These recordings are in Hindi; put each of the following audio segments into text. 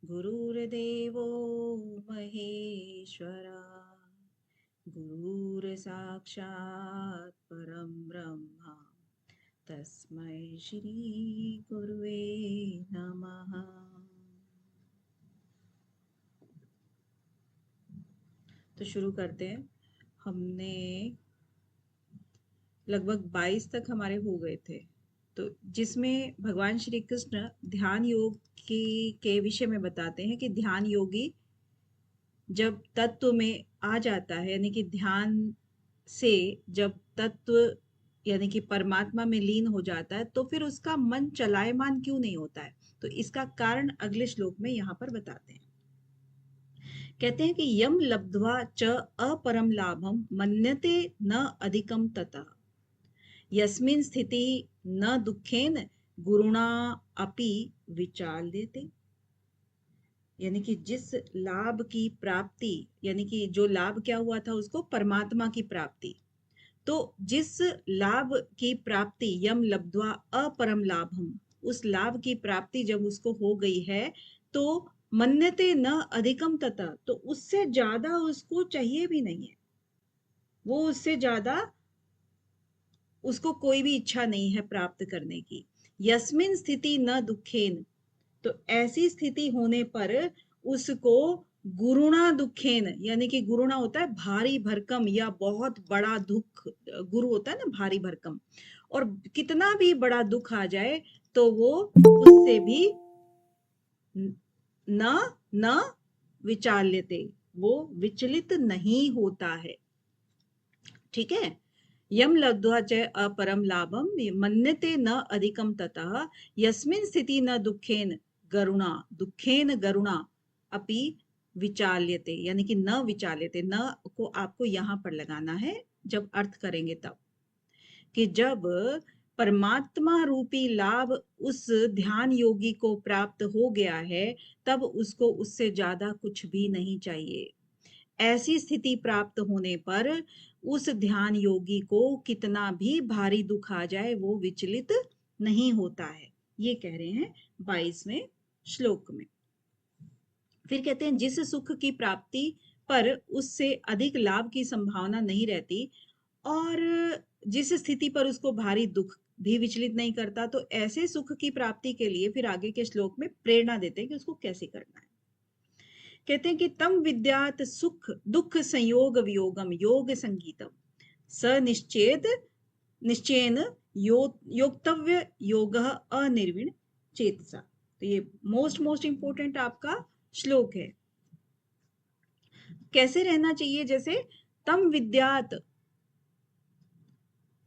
गुरुर्देवो महेश्वरा गुरुर्साक्षात् परं ब्रह्म तस्मै श्री गुरुवे नमः। तो शुरू करते हैं। हमने लगभग 22 तक हमारे हो गए थे, तो जिसमें भगवान श्री कृष्ण ध्यान योग के विषय में बताते हैं कि ध्यान योगी जब तत्व में आ जाता है, यानी कि ध्यान से जब तत्व यानी कि परमात्मा में लीन हो जाता है, तो फिर उसका मन चलायमान क्यों नहीं होता है। तो इसका कारण अगले श्लोक में यहाँ पर बताते हैं। कहते हैं कि यम लब्ध्वा च अपरम लाभम मन्यते न अधिकम ततः यस्मिन् स्थिति न दुखेन गुरुणा अपि विचाल्यते। यानी कि जिस लाभ की प्राप्ति, यानी कि जो लाभ क्या हुआ था उसको, परमात्मा की प्राप्ति। तो जिस लाभ की प्राप्ति यम लब्ध्वा अपरम लाभम, उस लाभ की प्राप्ति जब उसको हो गई है तो मन्यते न अधिकम तथा, तो उससे ज्यादा उसको चाहिए भी नहीं है। वो उससे ज्यादा उसको कोई भी इच्छा नहीं है प्राप्त करने की। यस्मिन स्थिति न दुखेन, तो ऐसी स्थिति होने पर उसको गुरुणा दुखेन, यानी कि गुरुणा होता है भारी भरकम या बहुत बड़ा दुख, गुरु होता है ना भारी भरकम, और कितना भी बड़ा दुख आ जाए तो वो उससे भी न न विचार लेते, वो विचलित नहीं होता है। ठीक है। यम लब्ध्वा च अपरम लाभम मन्यते न अधिकम ततः यस्मिन् स्थिति न दुखेन गरुणा अपि विचाल्यते, यानी कि न विचाल्यते, न को आपको यहां पर लगाना है जब अर्थ करेंगे तब, कि जब परमात्मा रूपी लाभ उस ध्यान योगी को प्राप्त हो गया है तब उसको उससे ज्यादा कुछ भी नहीं चाहिए। ऐसी स्थिति प्राप्त होने पर उस ध्यान योगी को कितना भी भारी दुख आ जाए वो विचलित नहीं होता है। ये कह रहे हैं 22वें श्लोक में। फिर कहते हैं जिस सुख की प्राप्ति पर उससे अधिक लाभ की संभावना नहीं रहती और जिस स्थिति पर उसको भारी दुख भी विचलित नहीं करता, तो ऐसे सुख की प्राप्ति के लिए फिर आगे के श्लोक में प्रेरणा देते हैं कि उसको कैसे करना है। कहते हैं कि तम विद्यात सुख दुख संयोग वियोगम योग संगीतम स निश्चेत निश्चयन योक्तव्य योग अनिर्विण चेतसा। तो ये मोस्ट इंपोर्टेंट आपका श्लोक है। कैसे रहना चाहिए, जैसे तम विद्यात,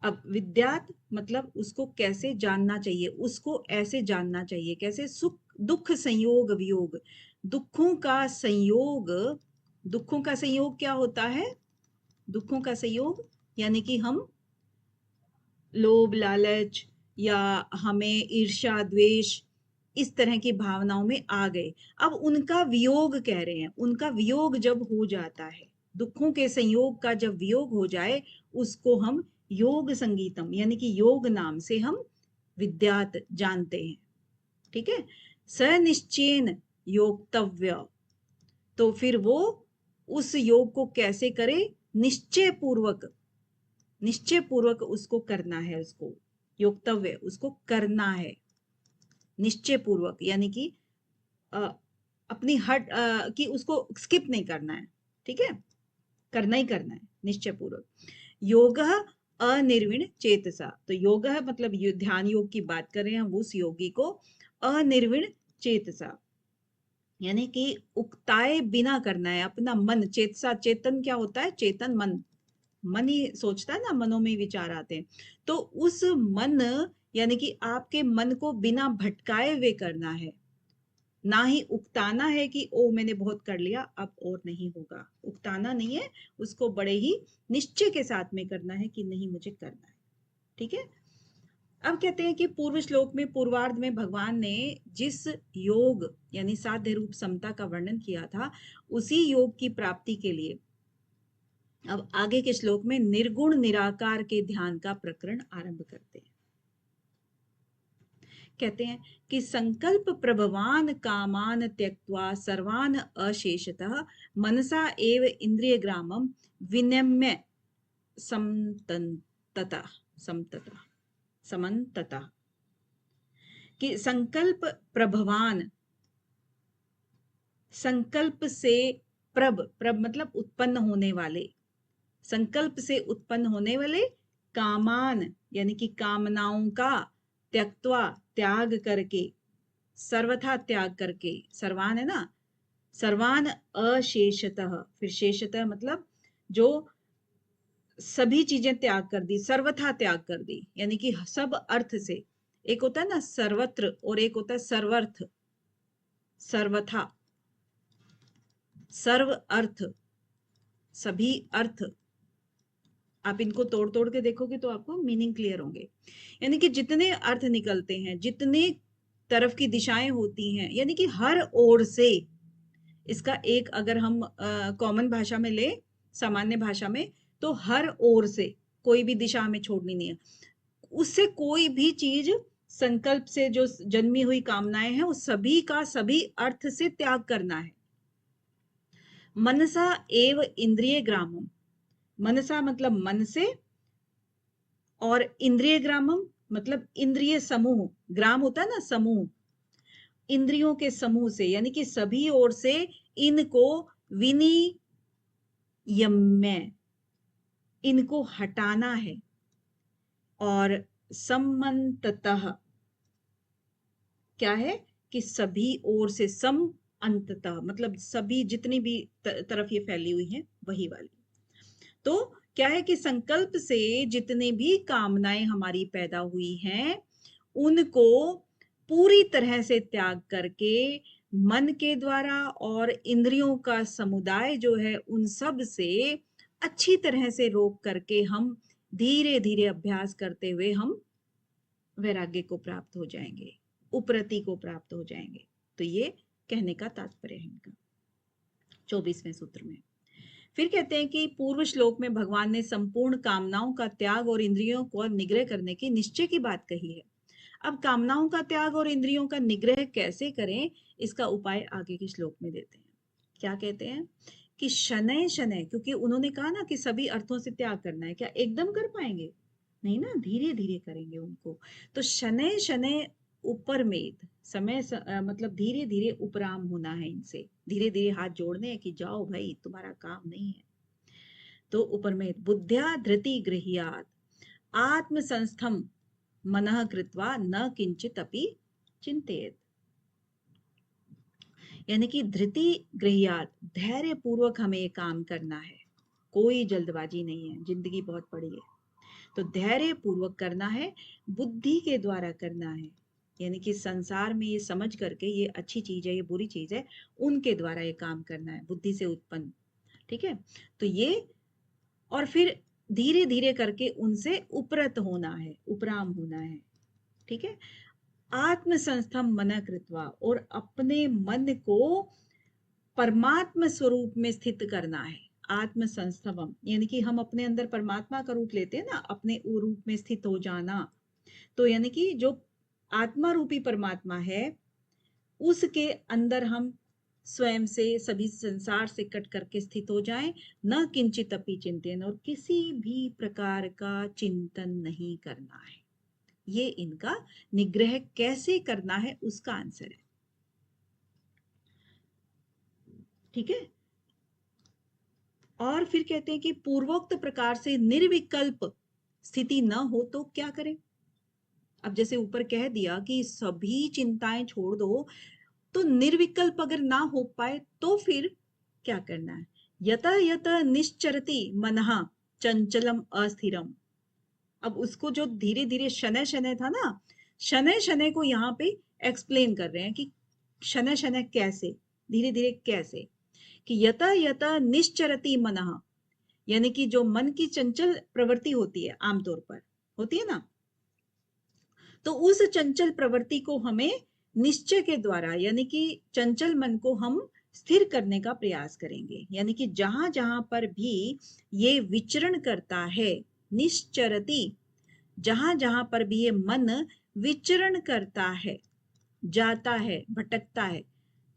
अब विद्यात मतलब उसको कैसे जानना चाहिए, उसको ऐसे जानना चाहिए कैसे, सुख दुख संयोग वियोग, दुखों का संयोग, दुखों का संयोग क्या होता है, दुखों का संयोग यानी कि हम लोभ लालच या हमें ईर्ष्या द्वेष इस तरह की भावनाओं में आ गए, अब उनका वियोग कह रहे हैं, उनका वियोग जब हो जाता है, दुखों के संयोग का जब वियोग हो जाए उसको हम योग संगीतम यानी कि योग नाम से हम विद्यात जानते हैं। ठीक है। सनिश्चयन योक्तव्य, तो फिर वो उस योग को कैसे करे, निश्चय पूर्वक, निश्चय पूर्वक उसको करना है, उसको योक्तव्य उसको करना है निश्चय पूर्वक, यानी कि अपनी हट कि उसको स्किप नहीं करना है। ठीक है, करना ही करना है निश्चय पूर्वक। योग अनिर्विण चेतसा, तो योग मतलब ध्यान योग की बात कर रहे हैं, उस योगी को अनिर्विण चेतसा यानी कि उकताए बिना करना है अपना मन। चेतसा, चेतन क्या होता है, चेतन मन, मन ही सोचता है ना, मनों में विचार आते हैं, तो उस मन यानी कि आपके मन को बिना भटकाए हुए करना है, ना ही उकताना है कि ओ मैंने बहुत कर लिया अब और नहीं होगा, उकताना नहीं है, उसको बड़े ही निश्चय के साथ में करना है कि नहीं मुझे करना है। ठीक है। अब कहते हैं कि पूर्व श्लोक में पूर्वार्ध में भगवान ने जिस योग यानी साध्य रूप समता का वर्णन किया था, उसी योग की प्राप्ति के लिए अब आगे के श्लोक में निर्गुण निराकार के ध्यान का प्रकरण आरंभ करते हैं। कहते हैं कि संकल्प प्रभवान कामान त्यक्त्वा सर्वान अशेषतः मनसा एव इंद्रियग्रामं विनिम्य समन्ततः समन्ततः कि संकल्प प्रभवान, संकल्प से प्रभ मतलब उत्पन्न होने वाले, संकल्प से उत्पन्न होने वाले कामान यानी कि कामनाओं का त्यक्त्वा त्याग करके, सर्वथा त्याग करके, सर्वान है ना, सर्वान अशेषतः, फिर शेषतः मतलब जो सभी चीजें त्याग कर दी, सर्वथा त्याग कर दी, यानी कि सब अर्थ से। एक होता है ना सर्वत्र और एक होता है सर्वर्थ, सर्वथा, सर्व अर्थ, सभी अर्थ। आप इनको तोड़ तोड़ के देखोगे तो आपको मीनिंग क्लियर होंगे। यानी कि जितने अर्थ निकलते हैं, जितने तरफ की दिशाएं होती हैं, यानी कि हर ओर से, इसका एक अगर हम कॉमन भाषा में ले, सामान्य भाषा में, तो हर ओर से कोई भी दिशा हमें छोड़नी नहीं है। उससे कोई भी चीज, संकल्प से जो जन्मी हुई कामनाएं हैं, उस सभी का सभी अर्थ से त्याग करना है। मनसा एव इंद्रिय ग्रामम, मनसा मतलब मन से, और इंद्रिय ग्रामम मतलब इंद्रिय समूह, ग्राम होता है ना समूह, इंद्रियों के समूह से, यानी कि सभी ओर से इनको विनियम्य, इनको हटाना है। और समन्ततः क्या है कि सभी ओर से, सम अंततः मतलब सभी जितनी भी तरफ ये फैली हुई है वही वाली। तो क्या है कि संकल्प से जितने भी कामनाएं हमारी पैदा हुई हैं, उनको पूरी तरह से त्याग करके मन के द्वारा और इंद्रियों का समुदाय जो है उन सब से अच्छी तरह से रोक करके हम धीरे धीरे अभ्यास करते हुए हम वैराग्य को प्राप्त हो जाएंगे, उपरति को प्राप्त हो जाएंगे। तो ये कहने का तात्पर्य है इनका 24वें सूत्र में। फिर कहते हैं कि पूर्व श्लोक में भगवान ने संपूर्ण कामनाओं का त्याग और इंद्रियों को निग्रह करने की निश्चय की बात कही है। अब कामनाओं का त्याग और इंद्रियों का निग्रह कैसे करें, इसका उपाय आगे के श्लोक में देते हैं। क्या कहते हैं कि शनय शनय, क्योंकि उन्होंने कहा ना कि सभी अर्थों से त्याग करना है, क्या एकदम कर पाएंगे? नहीं ना, धीरे धीरे करेंगे उनको। तो शनय शनय उपरमेद, समय मतलब धीरे धीरे उपराम होना है इनसे, धीरे धीरे हाथ जोड़ने हैं कि जाओ भाई तुम्हारा काम नहीं है। तो उपरमेद बुद्ध्या धृति गृह्यात् आत्मसंस्थम मनः कृत्वा न किंचित अपि चिंतेत, यानी कि धृति गृह्यात्, धैर्य पूर्वक हमें काम करना है, कोई जल्दबाजी नहीं है, जिंदगी बहुत बड़ी है, तो धैर्य पूर्वक करना है, बुद्धि के द्वारा करना है, यानी कि संसार में ये समझ करके ये अच्छी चीज है ये बुरी चीज है, उनके द्वारा ये काम करना है, बुद्धि से उत्पन्न। ठीक है, तो ये, और फिर धीरे धीरे करके उनसे उपरत होना है, उपराम होना है। ठीक है, आत्म संस्थम मन कृत्वा, और अपने मन को परमात्म स्वरूप में स्थित करना है। आत्म संस्थवम यानी कि हम अपने अंदर परमात्मा का रूप लेते हैं ना, अपने रूप में स्थित हो जाना। तो यानी कि जो आत्मा रूपी परमात्मा है उसके अंदर हम स्वयं से, सभी संसार से कट करके स्थित हो जाएं, न किंचित अपि चिंतन, और किसी भी प्रकार का चिंतन नहीं करना है। ये इनका निग्रह कैसे करना है उसका आंसर है। ठीक है, और फिर कहते हैं कि पूर्वोक्त प्रकार से निर्विकल्प स्थिति न हो तो क्या करें। अब जैसे ऊपर कह दिया कि सभी चिंताएं छोड़ दो, तो निर्विकल्प अगर ना हो पाए तो फिर क्या करना है। यत यत निश्चरति मनः चंचलम अस्थिरम, अब उसको जो धीरे धीरे शनय शनय था ना, शनय शनय को यहाँ पे एक्सप्लेन कर रहे हैं कि शनय शनय कैसे, धीरे धीरे कैसे, कि यत यत निश्चरति मनः, यानी कि जो मन की चंचल प्रवृत्ति होती है, आमतौर पर होती है ना, तो उस चंचल प्रवृत्ति को हमें निश्चय के द्वारा, यानी कि चंचल मन को हम स्थिर करने का प्रयास करेंगे। यानी कि जहां जहां पर भी ये विचरण करता है, निश्चरति, जहां जहां पर भी ये मन विचरण करता है, जाता है, भटकता है।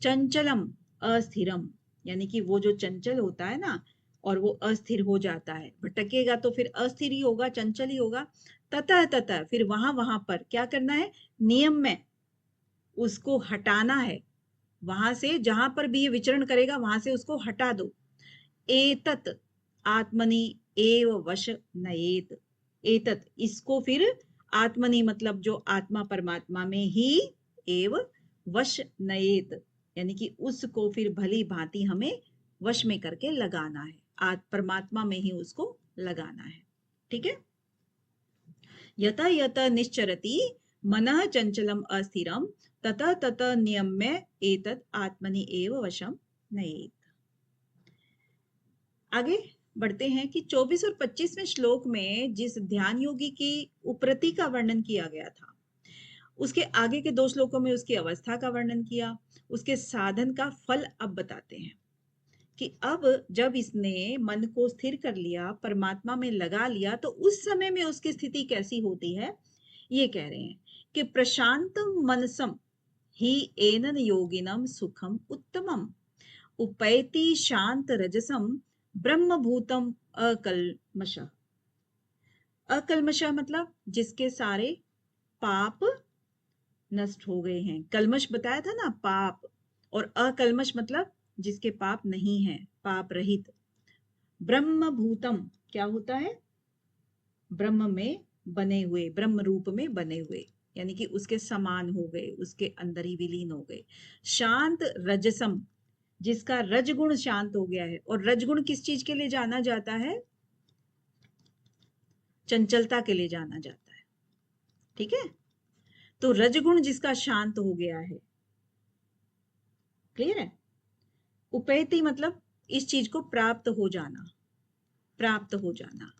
चंचलम अस्थिरम, यानी कि वो जो चंचल होता है ना और वो अस्थिर हो जाता है, भटकेगा तो फिर अस्थिर ही होगा, चंचल ही होगा। ततः ततः, फिर वहां वहां पर क्या करना है, नियम में उसको हटाना है। वहां से जहां पर भी ये विचरण करेगा वहां से उसको हटा दो। एतत आत्मनि एव वश नयेत। एतत, इसको फिर आत्मनि मतलब जो आत्मा परमात्मा में ही, एव वश नयेत, यानी कि उसको फिर भली भांति हमें वश में करके लगाना है, परमात्मा में ही उसको लगाना है। ठीक है। यत यत निश्चरति मनः चंचलम अस्थिरम ततः ततः नियम्य एतत् आत्मनि एव वशम नयेत। आगे बढ़ते हैं कि 24 और 25वें श्लोक में जिस ध्यान योगी की उपरति का वर्णन किया गया था, उसके आगे के 2 श्लोकों में उसकी अवस्था का वर्णन किया, उसके साधन का फल अब बताते हैं कि अब जब इसने मन को स्थिर कर लिया, परमात्मा में लगा लिया, तो उस समय में उसकी स्थिति कैसी होती है। ये कह रहे हैं कि प्रशांतम मनसम ही एनन योगिनम सुखम उत्तमम उपैति शांत रजसम ब्रह्मभूतम अकल्मषः। अकल्मषः मतलब जिसके सारे पाप नष्ट हो गए हैं। कल्मष बताया था ना, पाप, और अकल्मष मतलब जिसके पाप नहीं है, पाप रहित। ब्रह्मभूतम क्या होता है, ब्रह्म में बने हुए, ब्रह्म रूप में बने हुए, यानी कि उसके समान हो गए, उसके अंदर ही विलीन हो गए। शांत रजसम, जिसका रजगुण शांत हो गया है। और रजगुण किस चीज के लिए जाना जाता है, चंचलता के लिए जाना जाता है। ठीक है, तो रजगुण जिसका शांत हो गया है, क्लियर है। उपैति मतलब इस चीज को प्राप्त हो जाना, प्राप्त हो जाना।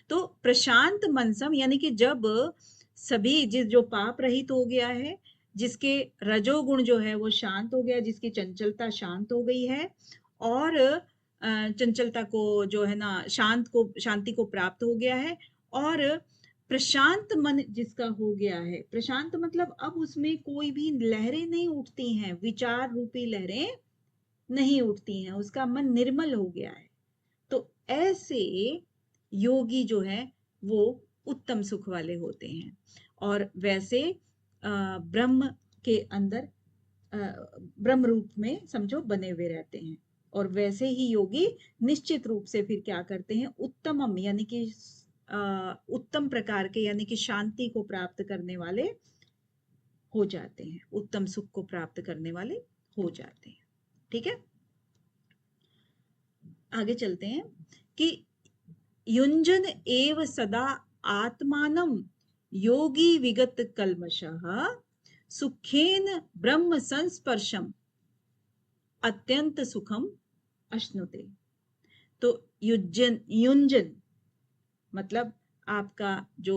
तो प्रशांत मनसम, यानी कि जब सभी जो पाप रहित हो गया है, जिसके रजोगुण जो है वो शांत हो गया, जिसकी चंचलता शांत हो गई है, और चंचलता को जो है ना, शांति को प्राप्त हो गया है, और प्रशांत मन जिसका हो गया है, प्रशांत मतलब अब उसमें कोई भी लहरें नहीं उठती हैं, विचार रूपी लहरें नहीं उठती हैं, उसका मन निर्मल हो गया है। तो ऐसे योगी जो है वो उत्तम सुख वाले होते हैं, और वैसे ब्रह्म के अंदर ब्रह्म रूप में समझो बने हुए रहते हैं। और वैसे ही योगी निश्चित रूप से फिर क्या करते हैं, उत्तमम यानी कि उत्तम प्रकार के, यानी कि शांति को प्राप्त करने वाले हो जाते हैं, उत्तम सुख को प्राप्त करने वाले हो जाते हैं। ठीक है, आगे चलते हैं कि युञ्जन एव सदा आत्मानं योगी विगत कल्मषः सुखेन ब्रह्म संस्पर्शम अत्यंत सुखम अश्नुते। तो युंजन मतलब आपका जो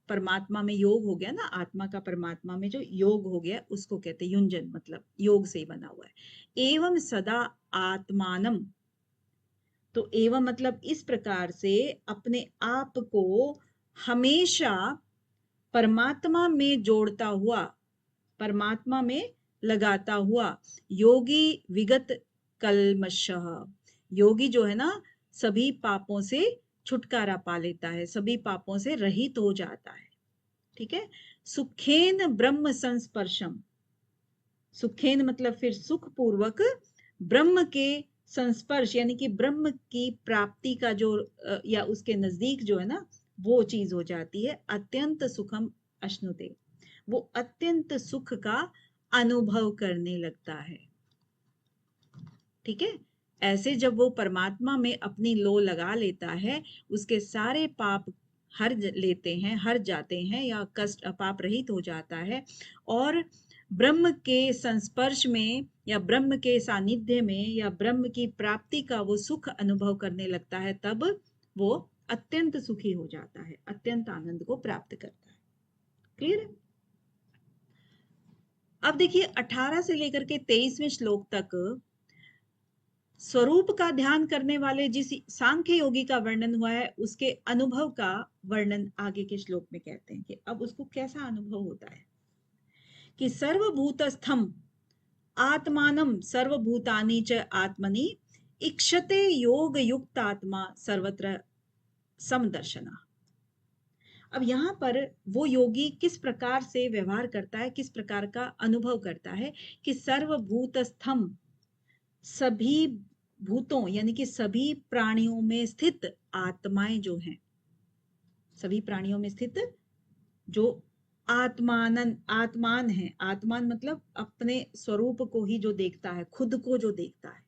परमात्मा में योग हो गया ना, आत्मा का परमात्मा में जो योग हो गया उसको कहते हैं युंजन, मतलब योग से बना हुआ है। एवं सदा आत्मानम, तो एवं मतलब इस प्रकार से अपने आप को हमेशा परमात्मा में जोड़ता हुआ, परमात्मा में लगाता हुआ, योगी विगत कल्मषः, योगी जो है ना सभी पापों से छुटकारा पा लेता है, सभी पापों से रहित हो जाता है। ठीक है, सुखेन ब्रह्म संस्पर्शम, सुखेन मतलब फिर सुख पूर्वक ब्रह्म के संस्पर्श, यानी कि ब्रह्म की प्राप्ति का जो या उसके नजदीक जो है ना वो चीज हो जाती है। अत्यंत सुखम अश्नुते, वो अत्यंत सुख का अनुभव करने लगता है। ठीक है, ऐसे जब वो परमात्मा में अपनी लो लगा लेता है, उसके सारे पाप हर लेते हैं, हर जाते हैं, या कष्ट पाप रहित हो जाता है, और ब्रह्म के संस्पर्श में या ब्रह्म के सानिध्य में या ब्रह्म की प्राप्ति का वो सुख अनुभव करने लगता है, तब वो अत्यंत सुखी हो जाता है, अत्यंत आनंद को प्राप्त करता है। क्लियर है। अब देखिए 18 से लेकर के 23वें श्लोक तक स्वरूप का ध्यान करने वाले जिस सांख्य योगी का वर्णन हुआ है, उसके अनुभव का वर्णन आगे के श्लोक में कहते हैं कि अब उसको कैसा अनुभव होता है। कि सर्वभूतस्थम आत्मानं सर्वभूतानि च आत्मनि इक्षते योग युक्त आत्मा सर्वत्र समदर्शना। अब यहाँ पर वो योगी किस प्रकार से व्यवहार करता है, किस प्रकार का अनुभव करता है कि सर्वभूतस्थम, सभी भूतों यानी कि सभी प्राणियों में स्थित आत्माएं जो हैं, सभी प्राणियों में स्थित जो आत्मान है, आत्मान मतलब अपने स्वरूप को ही जो देखता है, खुद को जो देखता है,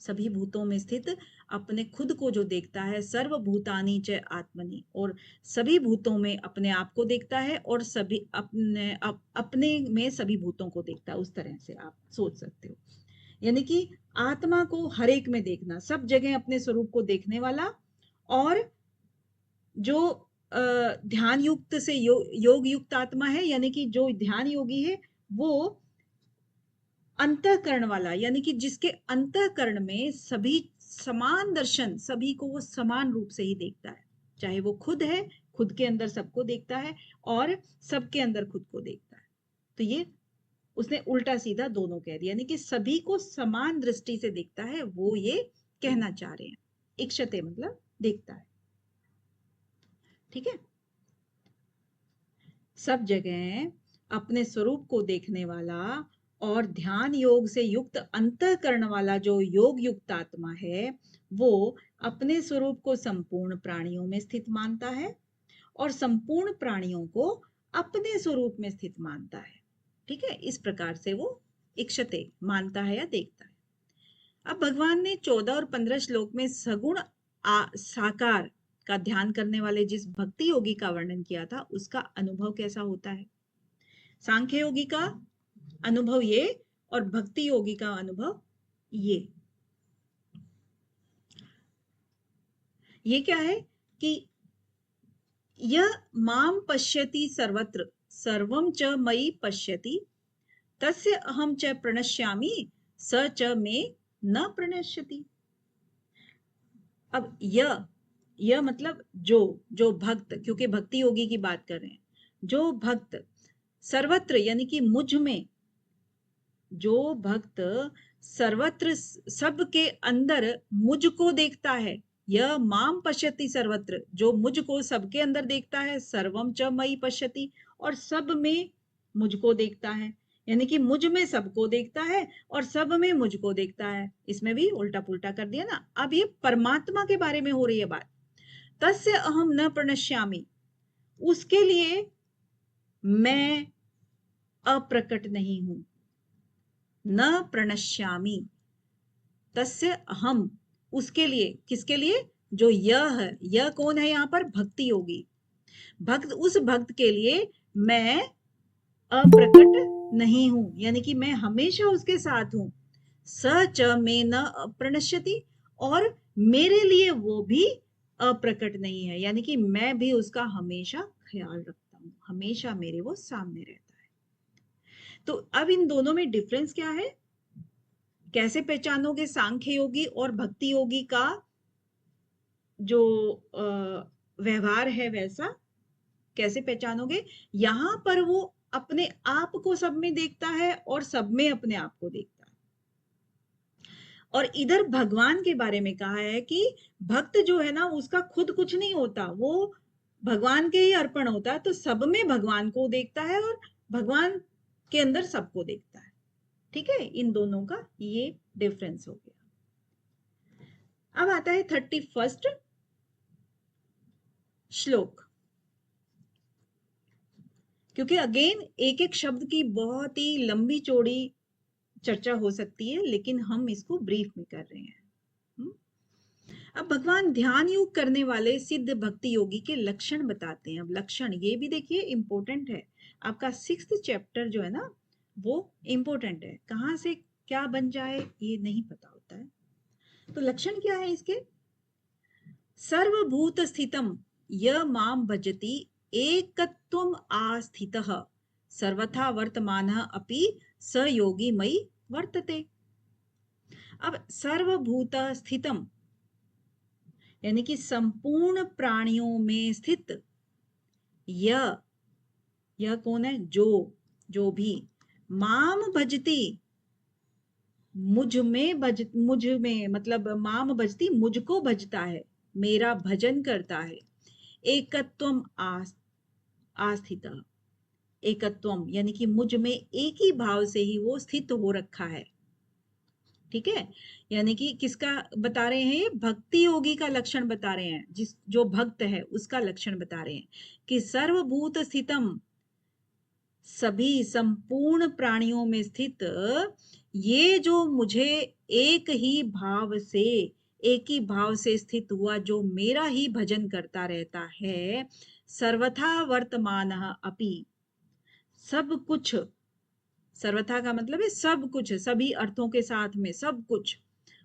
सभी भूतों में स्थित अपने खुद को जो देखता है, सर्वभूतानि च आत्मनि, और सभी भूतों में अपने आप को देखता है और सभी अपने में सभी भूतों को देखता है। उस तरह से आप सोच सकते हो, यानी कि आत्मा को हर एक में देखना, सब जगह अपने स्वरूप को देखने वाला, और जो ध्यान युक्त से योग युक्त आत्मा है, यानी कि जो ध्यान योगी है वो अंतःकरण वाला, यानी कि जिसके अंतःकरण में सभी समान दर्शन, सभी को वो समान रूप से ही देखता है, चाहे वो खुद है, खुद के अंदर सबको देखता है और सबके अंदर खुद को देखता है। तो ये उसने उल्टा सीधा दोनों कह दिया, यानी कि सभी को समान दृष्टि से देखता है, वो ये कहना चाह रहे हैं। इक्षते मतलब देखता है, ठीक है। सब जगह अपने स्वरूप को देखने वाला और ध्यान योग से युक्त अंतःकरण वाला जो योग युक्त आत्मा है, वो अपने स्वरूप को संपूर्ण प्राणियों में स्थित मानता है और संपूर्ण प्राणियों को अपने स्वरूप में स्थित मानता है, ठीक है। इस प्रकार से वो इक्षते मानता है या देखता है। अब भगवान ने 14 और 15 श्लोक में सगुण साकार का ध्यान करने वाले जिस भक्ति योगी का वर्णन किया था, उसका अनुभव कैसा होता है। सांख्य योगी का अनुभव ये और भक्ति योगी का अनुभव ये क्या है कि यह माम पश्यति सर्वत्र सर्वं च मयि पश्यति तस्य अहम च प्रणश्यामि स च मे न प्रणश्यति। अब यह मतलब जो भक्त, क्योंकि भक्ति योगी की बात कर रहे हैं, जो भक्त सर्वत्र यानी कि मुझ में, जो भक्त सर्वत्र सबके अंदर मुझको देखता है, यह माम पश्यति सर्वत्र, जो मुझको सबके अंदर देखता है, सर्वम च मयि पश्यति, और सब में मुझको देखता है, यानी कि मुझ में सबको देखता है और सब में मुझको देखता है। इसमें भी उल्टा पुल्टा कर दिया ना। अब ये परमात्मा के बारे में हो रही है बात। तस्य अहम न प्रणश्यामि, उसके लिए मैं अप्रकट नहीं हूं। न प्रणश्यामि, तस्य अहम, उसके लिए, किसके लिए, जो यह है, यह कौन है यहाँ पर, भक्ति योगी भक्त, उस भक्त के लिए मैं अप्रकट नहीं हूं, यानी कि मैं हमेशा उसके साथ हूं। स च में न प्रणश्यति, और मेरे लिए वो भी अप्रकट नहीं है, यानी कि मैं भी उसका हमेशा ख्याल रखता हूं, हमेशा मेरे वो सामने रहता है। तो अब इन दोनों में डिफरेंस क्या है, कैसे पहचानोगे सांख्य योगी और भक्ति योगी का जो व्यवहार है वैसा कैसे पहचानोगे। यहां पर वो अपने आप को सब में देखता है और सब में अपने आप को देखता है, और इधर भगवान के बारे में कहा है कि भक्त जो है ना, उसका खुद कुछ नहीं होता, वो भगवान के ही अर्पण होता है, तो सब में भगवान को देखता है और भगवान के अंदर सबको देखता है, ठीक है। इन दोनों का ये डिफरेंस हो गया। अब आता है 31 श्लोक, क्योंकि अगेन एक एक शब्द की बहुत ही लंबी चौड़ी चर्चा हो सकती है, लेकिन हम इसको ब्रीफ में कर रहे हैं। अब भगवान ध्यान योग करने वाले सिद्ध भक्ति योगी के लक्षण बताते हैं। अब लक्षण ये भी देखिए इंपॉर्टेंट है, आपका 6th चैप्टर जो है ना वो इंपॉर्टेंट है, कहां से क्या बन जाए ये नहीं पता होता है। तो लक्षण क्या है इसके, सर्वभूत स्थितम य माम भजति एकत्वम आस्थितः सर्वथा वर्तमानः अपि स योगी मयि वर्तते। अब सर्वभूत स्थितम यानी कि संपूर्ण प्राणियों में स्थित, यह कौन है, जो जो भी माम भजती, मुझ में मतलब माम भजती, मुझको भजता है, मेरा भजन करता है। एकत्वम आस्थिता, एकत्वम यानी कि मुझ में एक ही भाव से ही वो स्थित हो रखा है। ठीक है, यानी कि किसका बता रहे हैं, ये भक्ति योगी का लक्षण बता रहे हैं, जिस जो भक्त है उसका लक्षण बता रहे हैं कि सर्वभूत स्थितम, सभी संपूर्ण प्राणियों में स्थित ये जो मुझे एक ही भाव से, एक ही भाव से स्थित हुआ जो मेरा ही भजन करता रहता है, सर्वथा वर्तमान अपि, सब कुछ, सर्वथा का मतलब है सब कुछ, सभी अर्थों के साथ में सब कुछ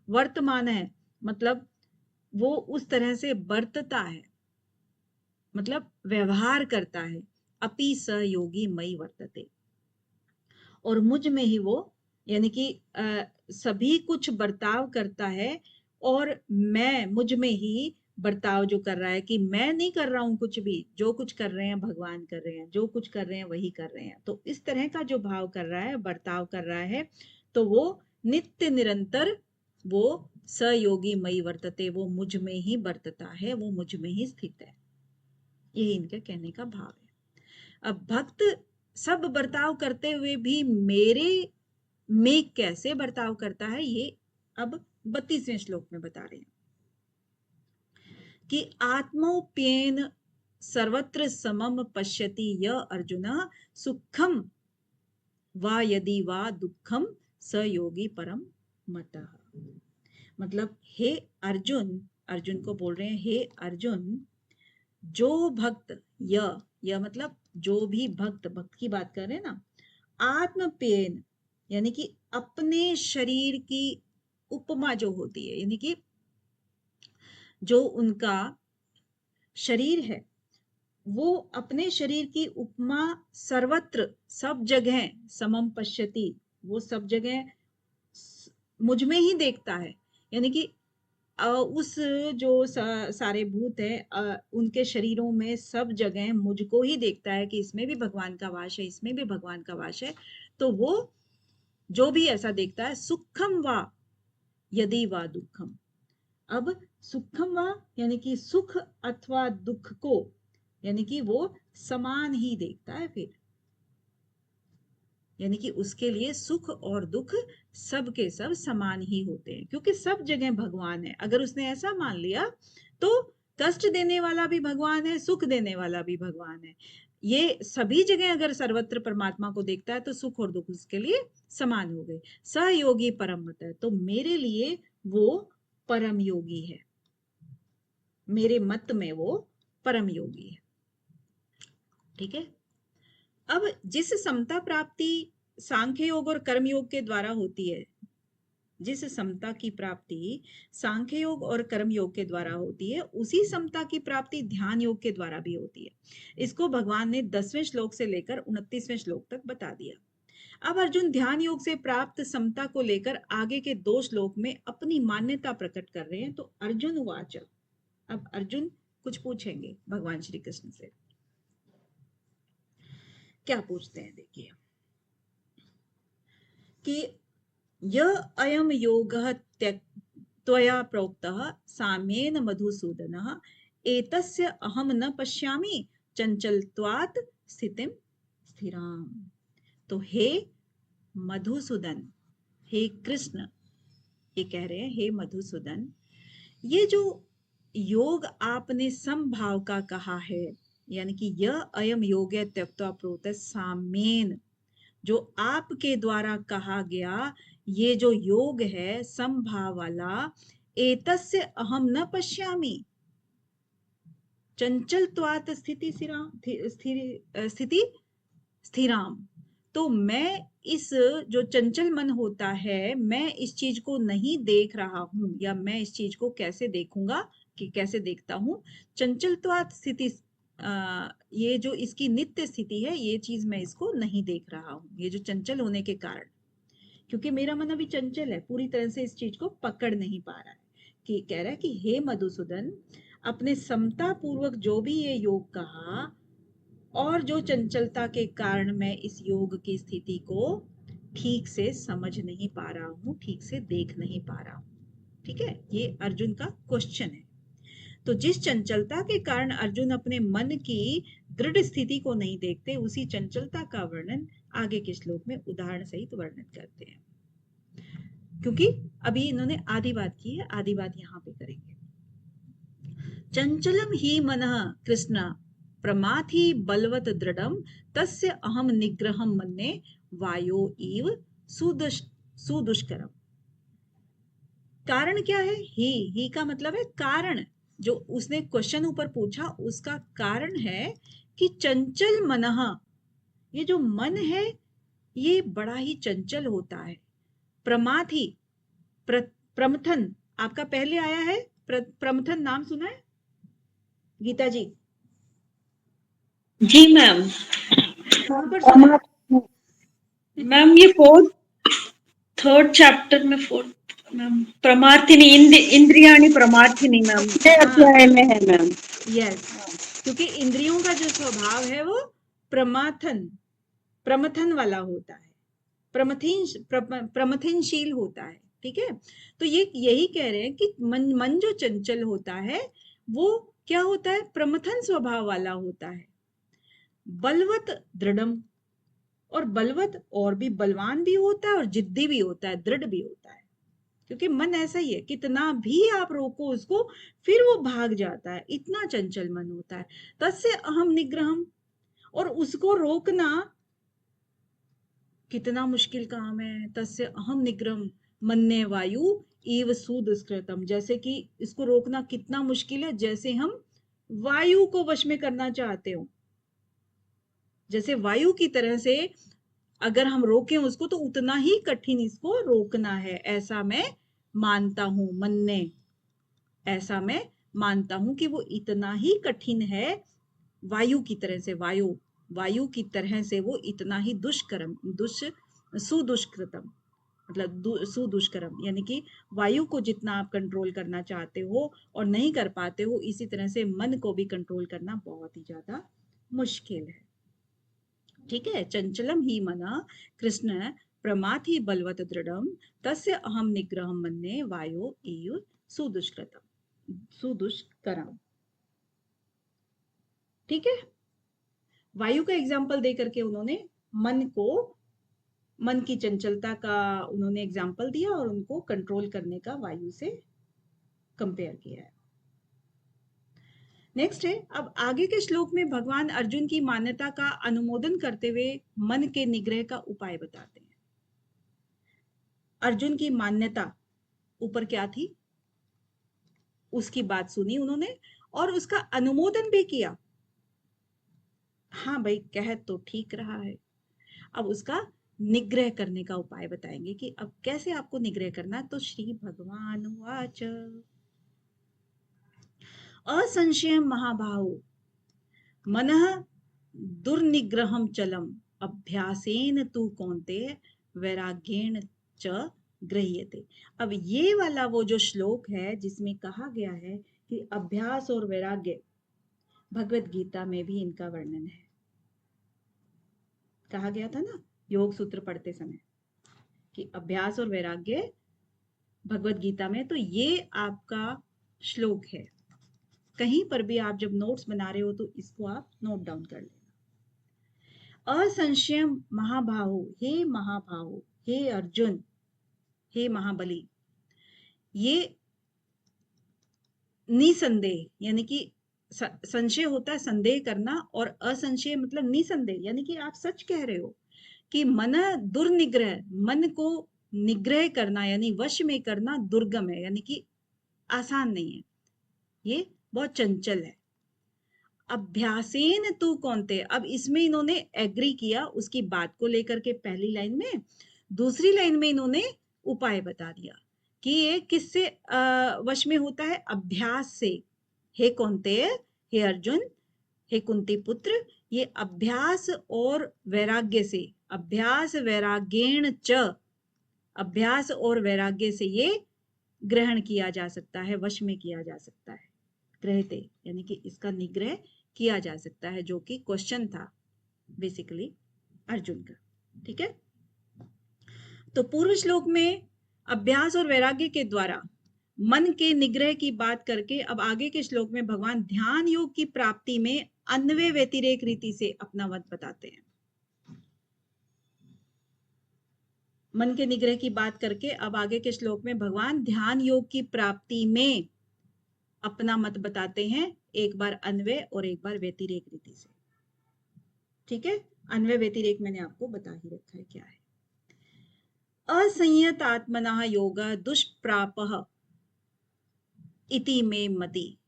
वर्तमान है, मतलब वो उस तरह से बरतता है, मतलब व्यवहार करता है। अपि स योगी मई वर्तते, और मुझ में ही वो, यानी कि सभी कुछ बर्ताव करता है, और मैं मुझ में ही बर्ताव जो कर रहा है, कि मैं नहीं कर रहा हूं कुछ भी, जो कुछ कर रहे हैं भगवान कर रहे हैं, जो कुछ कर रहे हैं वही कर रहे हैं। तो इस तरह का जो भाव कर रहा है, बर्ताव कर रहा है, तो वो नित्य निरंतर वो सयोगी मई वर्तते, वो मुझ में ही बरतता है, वो मुझ में ही स्थित है। यही इनके कहने का भाव है। अब भक्त सब बर्ताव करते हुए भी मेरे में कैसे बर्ताव करता है, ये अब 32वें श्लोक में बता रहे हैं कि आत्मोप्येन सर्वत्र समम पश्यति य अर्जुन सुखम वा यदि वा दुखम स योगी परम मतः। मतलब हे अर्जुन, अर्जुन को बोल रहे हैं, हे अर्जुन, जो भक्त, य मतलब जो भी भक्त, भक्त की बात कर रहे हैं ना, आत्मपेन यानी कि अपने शरीर की उपमा जो होती है, यानी कि जो उनका शरीर है, वो अपने शरीर की उपमा सर्वत्र, सब जगह समम पश्यति, वो सब जगह मुझ में ही देखता है, यानी कि उस जो सारे भूत है, उनके शरीरों में सब जगह मुझको ही देखता है कि इसमें भी भगवान का वास है, इसमें भी भगवान का वास है। तो वो जो भी ऐसा देखता है, सुखम वा यदि वा दुखम, अब सुखम वा यानी कि सुख अथवा दुख को, यानी कि वो समान ही देखता है फिर, यानी कि उसके लिए सुख और दुख सब के सब समान ही होते हैं, क्योंकि सब जगह भगवान है। अगर उसने ऐसा मान लिया तो कष्ट देने वाला भी भगवान है, सुख देने वाला भी भगवान है, ये सभी जगह अगर सर्वत्र परमात्मा को देखता है तो सुख और दुख उसके लिए समान हो गए। सहयोगी परम मत है, तो मेरे लिए वो परम योगी है, मेरे मत में वो परम योगी है। ठीक है, अब जिस समता प्राप्ति सांख्य योग और कर्म योग के द्वारा होती है, जिस समता की प्राप्ति सांख्य योग और कर्म योग के द्वारा होती है, उसी समता की प्राप्ति ध्यान योग के द्वारा भी होती है। इसको भगवान ने 10वें श्लोक से लेकर 29वें श्लोक तक बता दिया। अब अर्जुन ध्यान योग से प्राप्त समता को लेकर आगे के 2 श्लोक में अपनी मान्यता प्रकट कर रहे हैं। तो अर्जुन उवाच, अब अर्जुन कुछ पूछेंगे भगवान श्री कृष्ण से। क्या पूछते हैं, देखिए कि यह अयम योगः त्वया प्रोक्तः साम्येन मधुसूदनः एतस्य अहम न पश्यामि चंचलत्वात् स्थितिम स्थिराम। तो हे मधुसूदन, हे कृष्ण, ये कह रहे हैं, हे मधुसूदन, ये जो योग आपने समभाव का कहा है, यानी कि यह अयम योग त्यक्त्वा प्रोत साम्येन, जो आपके द्वारा कहा गया ये जो योग है समभाव वाला, एतस्य अहम न पश्यामि चंचलत्वात् स्थिति स्थिराम। तो मैं इस जो चंचल मन होता है, मैं इस चीज को नहीं देख रहा हूं, या मैं इस चीज को कैसे देखूंगा, कि कैसे देखता हूं, चंचलत्वात् स्थिति, ये जो इसकी नित्य स्थिति है, ये चीज मैं इसको नहीं देख रहा हूं, ये जो चंचल होने के कारण, क्योंकि मेरा मन अभी चंचल है, पूरी तरह से इस चीज को पकड़ नहीं पा रहा है। कि कह रहा है कि हे मधुसूदन, अपने समता पूर्वक जो भी ये योग कहा, और जो चंचलता के कारण मैं इस योग की स्थिति को ठीक से समझ नहीं पा रहा हूं, ठीक से देख नहीं पा रहा हूं। ठीक है, ये अर्जुन का क्वेश्चन है। तो जिस चंचलता के कारण अर्जुन अपने मन की दृढ़ स्थिति को नहीं देखते, उसी चंचलता का वर्णन आगे के श्लोक में उदाहरण सहित वर्णन करते हैं। क्योंकि अभी इन्होंने आधी बात की है, आधी बात यहाँ पे करेंगे। चंचलम ही मनः कृष्ण प्रमाथि बलवत दृढ़म तस्य अहम निग्रहम मन्ये वायो इव सुदुष्करम। कारण क्या है? ही का मतलब है कारण। जो उसने क्वेश्चन ऊपर पूछा उसका कारण है कि चंचल मनः, ये जो मन है ये बड़ा ही चंचल होता है। प्रमाथि, प्रमथन आपका पहले आया है, प्रमथन नाम सुना है गीता जी? जी मैम। कहां पर सुना है? मैम ये थर्ड चैप्टर में फोर्थ मैम, प्रमार्थिनी इंद्रियाणि प्रमार्थिनी मैम, अध्याय में है मैम। यस, क्योंकि इंद्रियों का जो स्वभाव है वो प्रमथन वाला होता है, प्रमथनशील होता है। ठीक है, तो ये यही कह रहे हैं कि मन जो चंचल होता है वो क्या होता है? प्रमथन स्वभाव वाला होता है। बलवत दृढ़म, और बलवत और भी बलवान भी होता है और जिद्दी भी होता है, दृढ़ भी होता है। क्योंकि मन ऐसा ही है, कितना भी आप रोको उसको फिर वो भाग जाता है, इतना चंचल मन होता है। तस्य अहम निग्रहम, और उसको रोकना कितना मुश्किल काम है। तस्य अहम निग्रहम मन्ये वायु इव सुदुष्कृतम, जैसे कि इसको रोकना कितना मुश्किल है, जैसे हम वायु को वश में करना चाहते हो। जैसे वायु की तरह से अगर हम रोकें उसको तो उतना ही कठिन इसको रोकना है, ऐसा मैं मानता हूं। मन्ने, ऐसा मैं मानता हूं कि वो इतना ही कठिन है वायु की तरह से, वायु की तरह से वो इतना ही दुष्कर्म सुदुष्कृतम, मतलब सुदुष्कर्म, यानी कि वायु को जितना आप कंट्रोल करना चाहते हो और नहीं कर पाते हो, इसी तरह से मन को भी कंट्रोल करना बहुत ही ज्यादा मुश्किल है। ठीक है, चंचलम ही मना कृष्ण प्रमाथि बलवत दृढ़म तस्य अहम निग्रहम मन्ये वायो इव सुदुष्करम। ठीक है, वायु का एग्जाम्पल दे करके उन्होंने मन की चंचलता का उन्होंने एग्जाम्पल दिया और उनको कंट्रोल करने का वायु से कंपेयर किया है। नेक्स्ट है, अब आगे के श्लोक में भगवान अर्जुन की मान्यता का अनुमोदन करते हुए मन के निग्रह का उपाय बताते हैं। अर्जुन की मान्यता ऊपर क्या थी उसकी बात सुनी उन्होंने और उसका अनुमोदन भी किया। हाँ भाई, कह तो ठीक रहा है, अब उसका निग्रह करने का उपाय बताएंगे कि अब कैसे आपको निग्रह करना। तो श्री भगवान वाच असंशयम महाबाहो मनः दुर्निग्रहम चलम अभ्यासेन तु कौन्तेय वैराग्येण च गृह्यते। अब ये वाला वो जो श्लोक है जिसमें कहा गया है कि अभ्यास और वैराग्य, भगवत गीता में भी इनका वर्णन है। कहा गया था ना योग सूत्र पढ़ते समय कि अभ्यास और वैराग्य भगवत गीता में, तो ये आपका श्लोक है। कहीं पर भी आप जब नोट्स बना रहे हो तो इसको आप नोट डाउन कर लेना। असंशय महाबाहो, हे महाबाहो, हे अर्जुन, हे महाबली, ये निसंदेह, यानी कि संशय होता है संदेह करना, और असंशय मतलब निसंदेह, यानी कि आप सच कह रहे हो कि मन दुर्निग्रह, मन को निग्रह करना यानी वश में करना दुर्गम है, यानी कि आसान नहीं है, ये बहुत चंचल है। अभ्यासेन तू कौन्ते, अब इसमें इन्होंने एग्री किया उसकी बात को लेकर के पहली लाइन में। दूसरी लाइन में इन्होंने उपाय बता दिया कि ये किससे वश में होता है? अभ्यास से। हे कौन्तेय, हे अर्जुन, हे कुंती पुत्र, ये अभ्यास और वैराग्य से, अभ्यास वैराग्येण च, अभ्यास और वैराग्य से ये ग्रहण किया जा सकता है, वश में किया जा सकता है। ग्रहते यानी कि इसका निग्रह किया जा सकता है, जो कि क्वेश्चन था बेसिकली अर्जुन का। ठीक है, तो पूर्व श्लोक में अभ्यास और वैराग्य के द्वारा मन के निग्रह की बात करके अब आगे के श्लोक में भगवान ध्यान योग की प्राप्ति में अन्वय व्यतिरेक रीति से अपना मत बताते हैं। मन के निग्रह की बात करके अब आगे के श्लोक में भगवान ध्यान योग की प्राप्ति में अपना मत बताते हैं, एक बार अन्वय और एक बार व्यतिरेक रीति से। ठीक है, अन्वय व्यतिरेक मैंने आपको बता ही रखा है क्या है। असंयत आत्मनः योगः दुष्प्रापः इति मे मति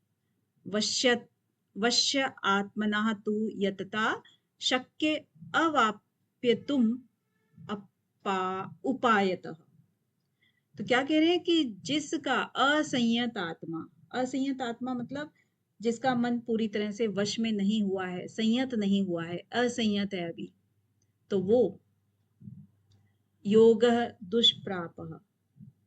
वश्य आत्मनः तु यतता शक्य अवाप्यतुम उपायतः। तो क्या कह रहे हैं कि जिसका असंयत आत्मा मतलब जिसका मन पूरी तरह से वश में नहीं हुआ है, संयत नहीं हुआ है, असंयत है अभी, तो वो योग दुष्प्रापः,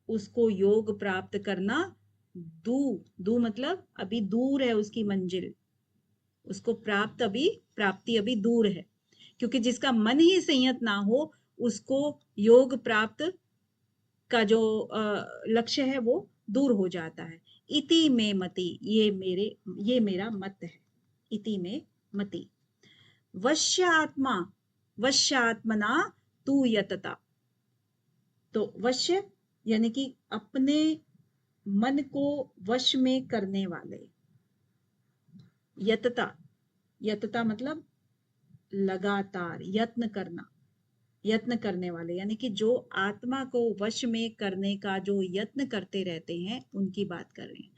उसको योग प्राप्त करना दू मतलब अभी दूर है उसकी मंजिल, उसको प्राप्ति अभी दूर है, क्योंकि जिसका मन ही संयत ना हो उसको योग प्राप्त का जो लक्ष्य है वो दूर हो जाता है। इति में मति, ये मेरा मत है। इति में मति वश्यात्मना तु यतता। तो वश्य यानी कि अपने मन को वश में करने वाले, यतता मतलब लगातार यत्न करने वाले, यानी कि जो आत्मा को वश में करने का जो यत्न करते रहते हैं उनकी बात कर रहे हैं।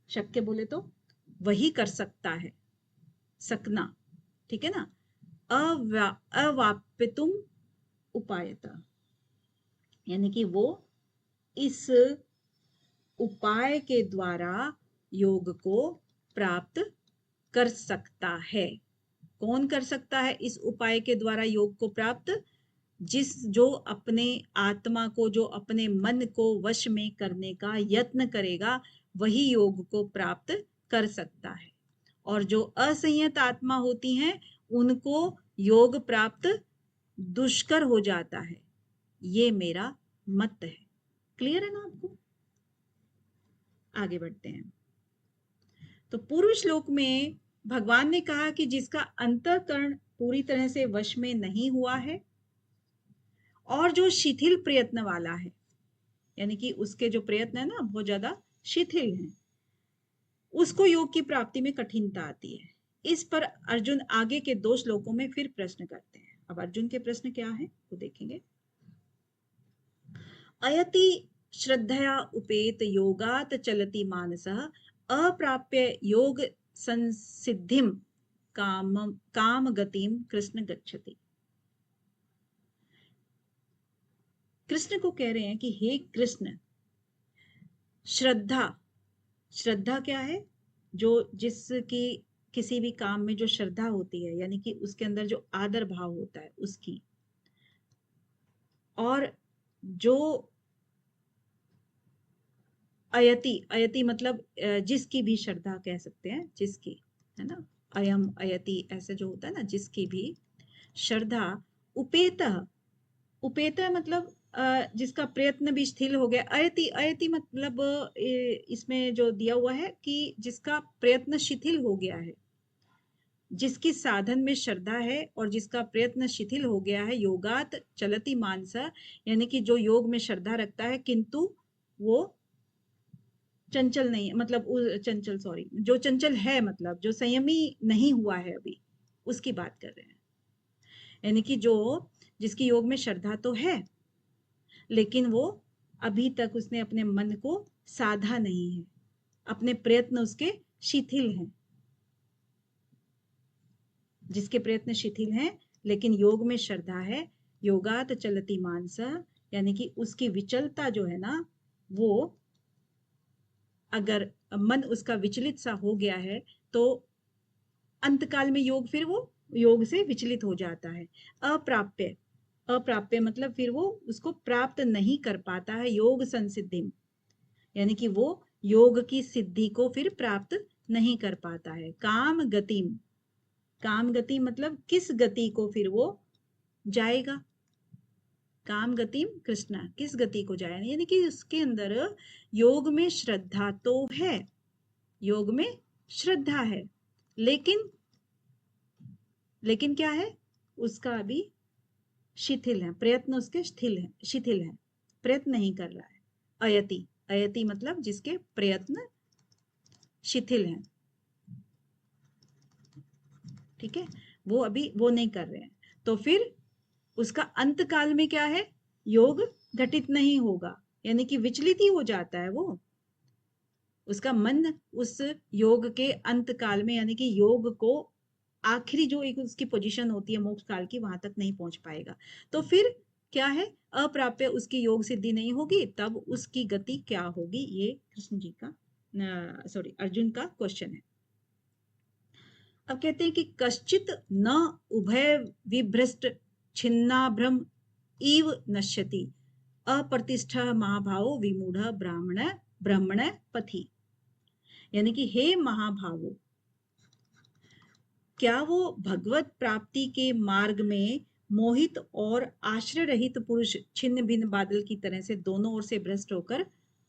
शक्य बोले तो वही कर सकता है, सकना, ठीक है ना। अवाप्यतुम उपायतः, यानी कि वो इस उपाय के द्वारा योग को प्राप्त कर सकता है। कौन कर सकता है इस उपाय के द्वारा योग को प्राप्त? जो अपने आत्मा को, जो अपने मन को वश में करने का यत्न करेगा वही योग को प्राप्त कर सकता है। और जो असंयत आत्मा होती हैं उनको योग प्राप्त दुष्कर हो जाता है। ये मेरा मत है। क्लियर है ना आपको? आगे बढ़ते हैं। तो पूर्व श्लोक में भगवान ने कहा कि जिसका अंतःकरण पूरी तरह से वश में नहीं हुआ है और जो शिथिल प्रयत्न वाला है, यानी कि उसके जो प्रयत्न है ना बहुत ज्यादा शिथिल हैं, उसको योग की प्राप्ति में कठिनता आती है। इस पर अर्जुन आगे के 2 श्लोकों में फिर प्रश्न करते हैं। अब अर्जुन के प्रश्न क्या है वो देखेंगे। अयति श्रद्धया उपेत योगात चलति मानसः अप्राप्य योग संसिद्धिम काम गतिम कृष्ण गच्छति। कृष्ण को कह रहे हैं कि हे कृष्ण, श्रद्धा क्या है? जो जिसकी किसी भी काम में जो श्रद्धा होती है, यानी कि उसके अंदर जो आदर भाव होता है उसकी, और जो अयति मतलब जिसकी भी श्रद्धा कह सकते हैं, जिसकी, है ना, अयम अयति ऐसे जो होता है ना, जिसकी भी श्रद्धा उपेत मतलब जिसका प्रयत्न भी शिथिल हो गया। अयति मतलब इसमें जो दिया हुआ है कि जिसका प्रयत्न शिथिल हो गया है, जिसकी साधन में श्रद्धा है और जिसका प्रयत्न शिथिल हो गया है। योगात चलति मानसा, यानी कि जो योग में श्रद्धा रखता है किंतु वो चंचल नहीं, मतलब जो चंचल है, मतलब जो संयमी नहीं हुआ है अभी, उसकी बात कर रहे हैं। यानी कि जिसकी योग में श्रद्धा तो है लेकिन वो अभी तक उसने अपने मन को साधा नहीं है, अपने प्रयत्न उसके शिथिल हैं। जिसके प्रयत्न शिथिल हैं लेकिन योग में श्रद्धा है, योगात चलति मानसा, यानी कि उसकी विचलता जो है ना, वो अगर मन उसका विचलित सा हो गया है तो अंतकाल में फिर वो योग से विचलित हो जाता है। अप्राप्य मतलब फिर वो उसको प्राप्त नहीं कर पाता है योग संसिद्धि, यानी कि वो योग की सिद्धि को फिर प्राप्त नहीं कर पाता है। काम गतिम, काम गति मतलब किस गति को फिर वो जाएगा, काम गतिम कृष्णा, किस गति को जाएगा, यानी कि उसके अंदर योग में श्रद्धा तो है, योग में श्रद्धा है, लेकिन क्या है, उसका अभी शिथिल है, प्रयत्न उसके शिथिल है, प्रयत्न नहीं कर रहा है। अयति, अयति मतलब जिसके प्रयत्न शिथिल हैं, ठीक है, वो अभी वो नहीं कर रहे हैं। तो फिर उसका अंत काल में क्या है, योग घटित नहीं होगा, यानी कि विचलित ही हो जाता है वो, उसका मन उस योग के अंत काल में, यानी कि योग को आखिरी जो एक उसकी पोजीशन होती है मोक्ष काल की, वहां तक नहीं पहुंच पाएगा। तो फिर क्या है, अप्राप्य उसकी योग सिद्धि नहीं होगी, तब उसकी गति क्या होगी, ये कृष्ण जी का सॉरी अर्जुन का क्वेश्चन है। अब कहते हैं कि कश्चित न उभय विभ्रष्ट छिन्नाभ्रम इव नश्यति अप्रतिष्ठ महाभावो विमूढ़ ब्राह्मण ब्राह्मण पथि, यानी कि हे महाभावो, क्या वो भगवत प्राप्ति के मार्ग में मोहित और आश्रय रहित पुरुष छिन्न भिन्न बादल की तरह से दोनों ओर से भ्रष्ट होकर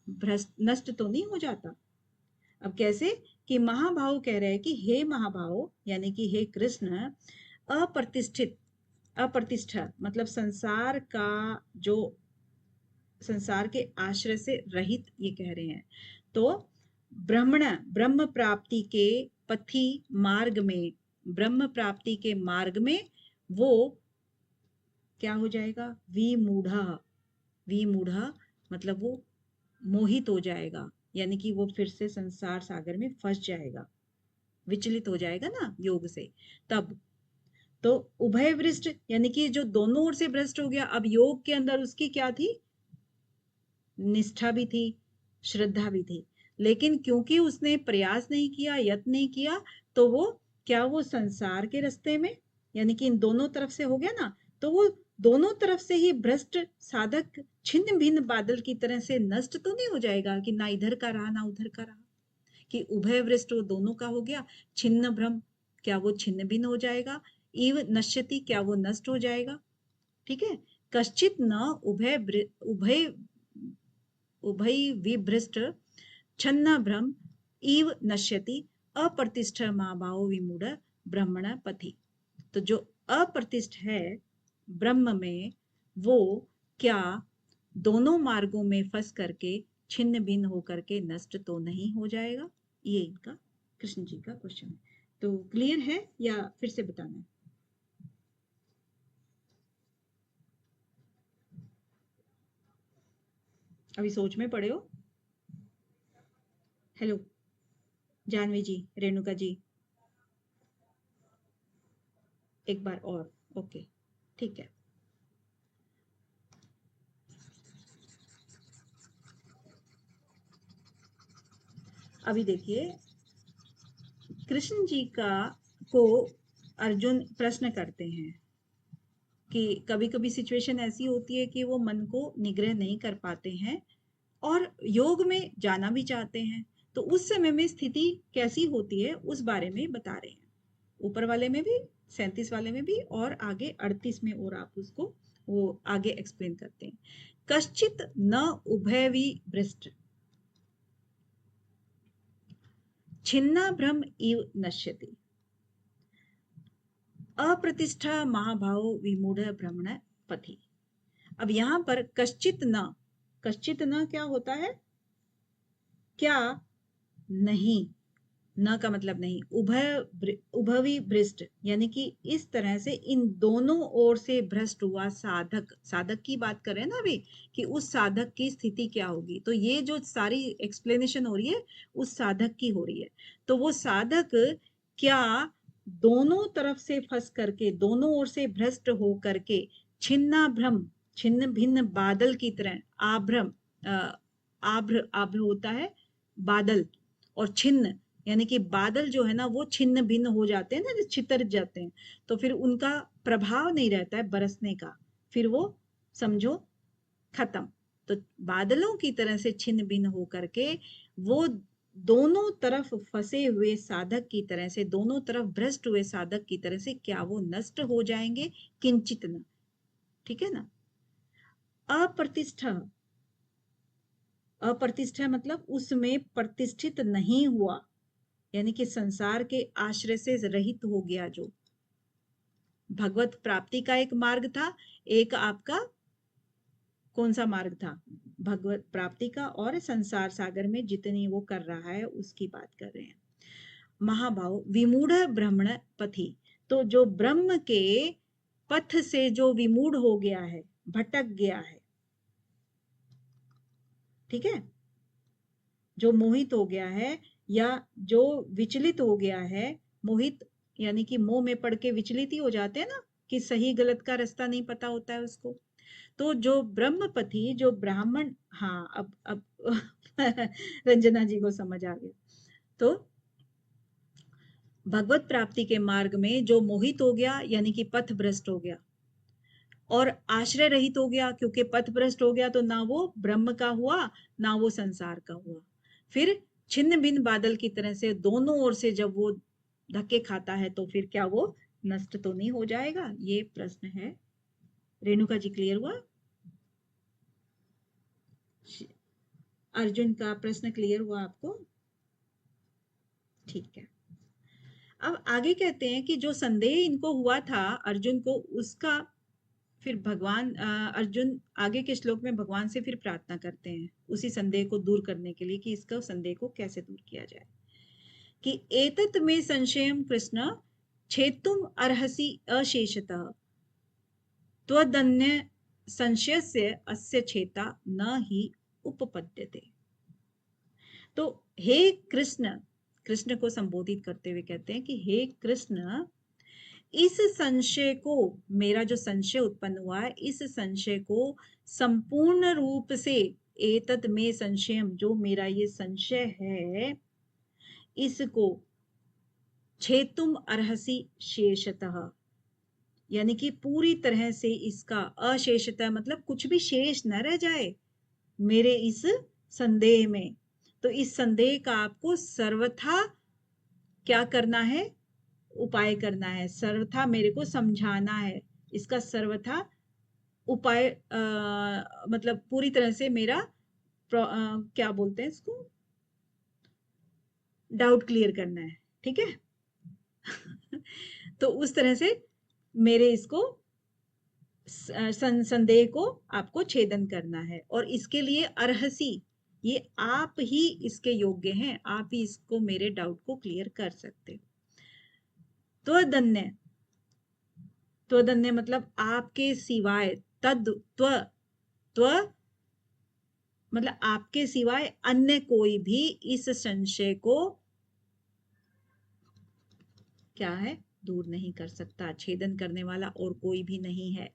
नष्ट तो नहीं हो जाता। अब कैसे कि महाभाव कह रहे हैं कि हे महाभाव, यानी कि हे कृष्ण, अप्रतिष्ठित, अप्रतिष्ठा मतलब संसार का जो, संसार के आश्रय से रहित ये कह रहे हैं, तो ब्रह्मण, ब्रह्म प्राप्ति के पथी मार्ग में, ब्रह्म प्राप्ति के मार्ग में वो क्या हो जाएगा, विमूढ़ा, विमूढ़ा मतलब वो मोहित हो जाएगा, यानी कि वो फिर से संसार सागर में फंस जाएगा, विचलित हो जाएगा ना योग से। तब तो उभय भ्रष्ट, यानी कि जो दोनों ओर से भ्रष्ट हो गया, अब योग के अंदर उसकी क्या थी, निष्ठा भी थी, श्रद्धा भी थी, लेकिन क्योंकि उसने प्रयास नहीं किया, यत्न नहीं किया, तो वो क्या, वो संसार के रास्ते में, यानी कि इन दोनों तरफ से हो गया ना, तो वो दोनों तरफ से ही भ्रष्ट साधक छिन्न भिन्न बादल की तरह से नष्ट तो नहीं हो जाएगा कि ना इधर का रहा ना उधर का रहा, कि उभय भ्रष्ट वो दोनों का हो गया, छिन्न भ्रम क्या वो छिन्न भिन्न हो जाएगा, इव नश्यति क्या वो नष्ट हो जाएगा, ठीक है। कश्चित न उभय उभय उभय विभ्रष्ट छन्न भ्रम इव नश्यति अप्रतिष्ठ महाभाव विमूढ़ ब्रह्मण पथि, तो जो अप्रतिष्ठ है ब्रह्म में, वो क्या दोनों मार्गों में फंस करके छिन्न भिन्न होकर के नष्ट तो नहीं हो जाएगा, ये इनका कृष्ण जी का क्वेश्चन है। तो क्लियर है या फिर से बताना है? अभी सोच में पड़े हो? हेलो जानवी जी, रेणुका जी, एक बार और, ओके ठीक है। अभी देखिए कृष्ण जी का को अर्जुन प्रश्न करते हैं कि कभी कभी सिचुएशन ऐसी होती है कि वो मन को निग्रह नहीं कर पाते हैं और योग में जाना भी चाहते हैं, तो उस समय में स्थिति कैसी होती है उस बारे में बता रहे हैं, ऊपर वाले में भी 37 वाले में भी और आगे 38 में, और आप उसको वो आगे एक्सप्लेन करते हैं। कश्चित न उभयवी भ्रष्ट छिन्ना भ्रम इव नश्यति अप्रतिष्ठा महाभाव विमूढ़ भ्रमण पथि। अब यहां पर कश्चित न क्या होता है, क्या नहीं, न का मतलब नहीं, उभवी भ्रष्ट यानी कि इस तरह से इन दोनों ओर से भ्रष्ट हुआ साधक, साधक की बात करें ना अभी, कि उस साधक की स्थिति क्या होगी, तो ये जो सारी एक्सप्लेनेशन हो रही है उस साधक की हो रही है। तो वो साधक क्या दोनों तरफ से फंस करके, दोनों ओर से भ्रष्ट हो करके छिन्ना भ्रम, छिन्न भिन्न बादल की तरह, आभ्रम आभ्र आभ्र होता है बादल, और छिन्न यानी कि बादल जो है ना वो छिन्न भिन्न हो जाते हैं ना, जो छितर जाते हैं, तो फिर उनका प्रभाव नहीं रहता है बरसने का, फिर वो समझो खत्म। तो बादलों की तरह से छिन्न भिन्न होकर के वो दोनों तरफ फंसे हुए साधक की तरह से, दोनों तरफ भ्रष्ट हुए साधक की तरह से क्या वो नष्ट हो जाएंगे? किंचित न, ठीक है ना। अप्रतिष्ठा, अप्रतिष्ठा मतलब उसमें प्रतिष्ठित नहीं हुआ, यानी कि संसार के आश्रय से रहित हो गया। जो भगवत प्राप्ति का एक मार्ग था, एक आपका कौन सा मार्ग था? भगवत प्राप्ति का, और संसार सागर में जितनी वो कर रहा है उसकी बात कर रहे हैं। महाभाव विमूढ़ ब्रह्मण पथि, तो जो ब्रह्म के पथ से जो विमूढ़ हो गया है, भटक गया है, ठीक है, जो मोहित हो गया है या जो विचलित हो गया है, मोहित यानी कि मोह में पड़ के विचलित ही हो जाते हैं ना, कि सही गलत का रास्ता नहीं पता होता है उसको। तो जो ब्रह्मपति, जो ब्राह्मण, हाँ अब रंजना जी को समझ आ गया। तो भगवत प्राप्ति के मार्ग में जो मोहित हो गया, यानी कि पथ भ्रष्ट हो गया और आश्रय रहित हो गया, क्योंकि पथ भ्रष्ट हो गया तो ना वो ब्रह्म का हुआ ना वो संसार का हुआ। फिर छिन्न भिन्न बादल की तरह से दोनों ओर से जब वो धक्के खाता है तो फिर क्या वो नष्ट तो नहीं हो जाएगा? ये प्रश्न है। रेणुका जी क्लियर हुआ? अर्जुन का प्रश्न क्लियर हुआ आपको? ठीक है। अब आगे कहते हैं कि जो संदेह इनको हुआ था अर्जुन को, उसका फिर भगवान अर्जुन आगे के श्लोक में भगवान से फिर प्रार्थना करते हैं उसी संदेह को दूर करने के लिए, कि इसका संदेह को कैसे दूर किया जाए। कि एतत् में संशयम कृष्ण छेतुम अर्हसि अशेषतः त्वदन्य संशयस्य अस्य छेता न ही उपपद्यते। तो हे कृष्ण, कृष्ण को संबोधित करते हुए कहते हैं कि हे कृष्ण, इस संशय को, मेरा जो संशय उत्पन्न हुआ है, इस संशय को संपूर्ण रूप से, एतत् में संशयम, जो मेरा ये संशय है, इसको छेतुम अर्हसि शेषतः, यानी कि पूरी तरह से इसका, अशेषतः मतलब कुछ भी शेष न रह जाए मेरे इस संदेह में। तो इस संदेह का आपको सर्वथा क्या करना है? उपाय करना है, सर्वथा मेरे को समझाना है, इसका सर्वथा उपाय मतलब पूरी तरह से मेरा क्या बोलते हैं इसको, डाउट क्लियर करना है, ठीक है। तो उस तरह से मेरे इसको संदेह को आपको छेदन करना है, और इसके लिए अर्हसी, ये आप ही इसके योग्य हैं, आप ही इसको, मेरे डाउट को क्लियर कर सकते हो। त्वदन्य, त्वदन्य मतलब आपके सिवाय, तद त्व, त्व मतलब आपके सिवाय अन्य कोई भी इस संशय को क्या है? दूर नहीं कर सकता, छेदन करने वाला और कोई भी नहीं है।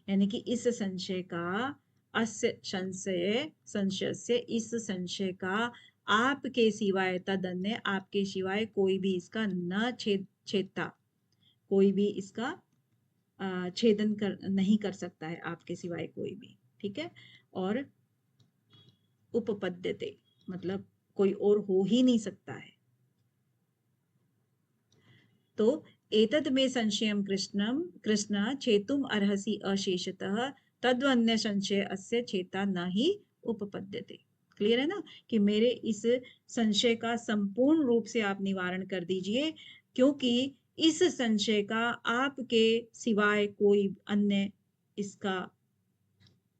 यानी कि इस संशय का, अस्य संशय, संशय से, इस संशय का आपके सिवाय, तदन्य आपके सिवाय कोई भी इसका न छेदता, कोई भी इसका छेदन नहीं कर सकता है, आपके सिवाय कोई भी, ठीक है। और उपपद्यते मतलब कोई और हो ही नहीं सकता है। तो एतद में संशयम कृष्णम कृष्ण छेतुम अर्हसि अशेषतः तद्वन्य संशय अस्य छेता न ही उपपद्यते। क्लियर है ना, कि मेरे इस संशय का संपूर्ण रूप से आप निवारण कर दीजिए, क्योंकि इस संशय का आपके सिवाय कोई अन्य इसका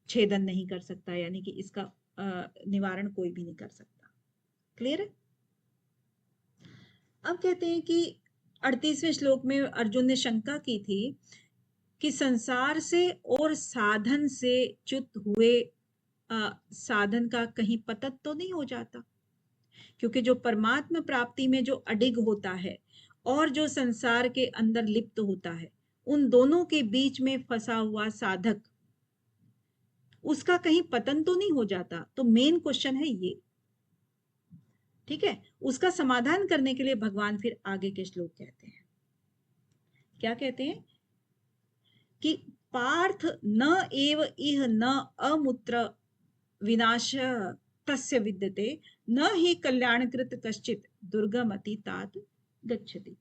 छेदन नहीं कर सकता, यानी कि इसका निवारण कोई भी नहीं कर सकता। क्लियर है? अब कहते हैं कि 38वें श्लोक में अर्जुन ने शंका की थी कि संसार से और साधन से च्युत हुए साधन का कहीं पतन तो नहीं हो जाता, क्योंकि जो परमात्मा प्राप्ति में जो अडिग होता है और जो संसार के अंदर लिप्त होता है, उन दोनों के बीच में फंसा हुआ साधक, उसका कहीं पतन तो नहीं हो जाता। तो मेन क्वेश्चन है ये, ठीक है। उसका समाधान करने के लिए भगवान फिर आगे के श्लोक कहते हैं, क्या कहते हैं? कि पार्थ न एव इह न अमुत्र विनाश तस्य विद्यते न हि कल्याणकृत कश्चित दुर्गमति तात गच्छति।